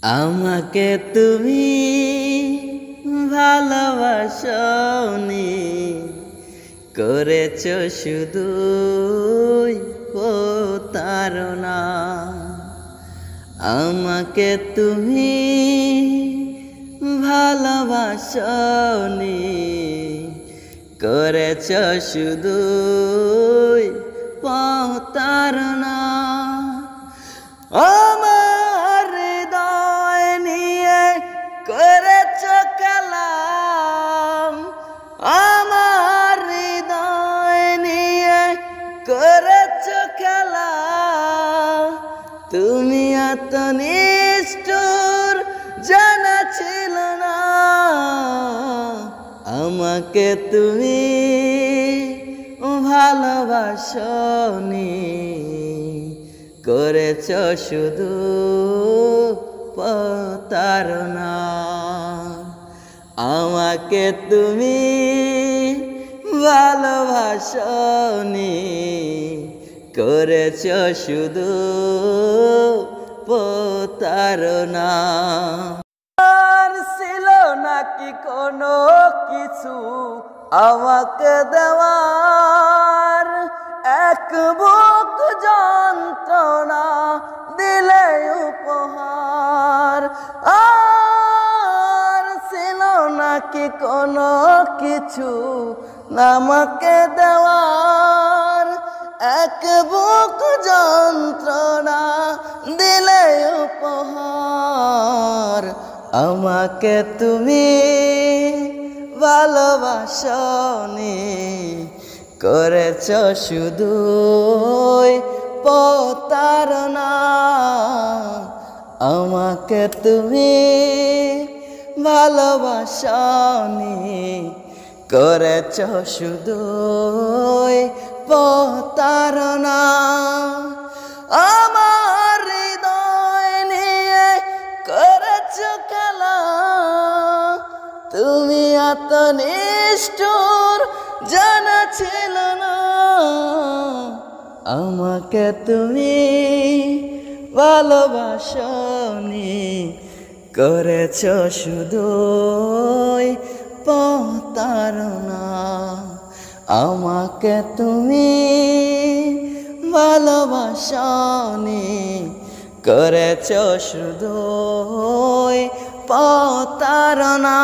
আমাকে তুমি ভালোবাসনি, করেছ শুধুই প্রতারণা। আমাকে তুমি ভালোবাসনি, করেছ শুধুই প্রতারণা। আমার হৃদয় নিয়ে করেছ খেলা, আমার হৃদয় নিয়ে করেছ খেলা। তুমি এত নিষ্ঠুর জানা ছিল না। আমাকে তুমি ভালোবাসনি, করেছ শুধু প্রতারণা। আমাকে তুমি ভালোবাসনি, করেছ শুধু প্রতারণা। আর ছিল নাকি কোনো কিছু আমাকে দেওয়ার, এক বুক যন্ত্রণা দিলে উপহার। আর ছিল নাকি কোনো কিছু আমাকে দেওয়ার, এক বুক যন্ত্রণা দিলে উপহার। আমাকে তুমি ভালোবাসনি, করেছ শুধু প্রতারণা। আমাকে তুমি ভালোবাসনি, করেছ শুধু প্রতারণা। আমার হৃদয় নিয়ে করেছ খেলা, তুমি এত নিষ্ঠুর জানা ছিল না। আমাকে তুমি ভালোবাসনি, করেছ শুধু প্রতারণা। আমাকে তুমি ভালোবাসনি, করেছ শুধু প্রতারণা।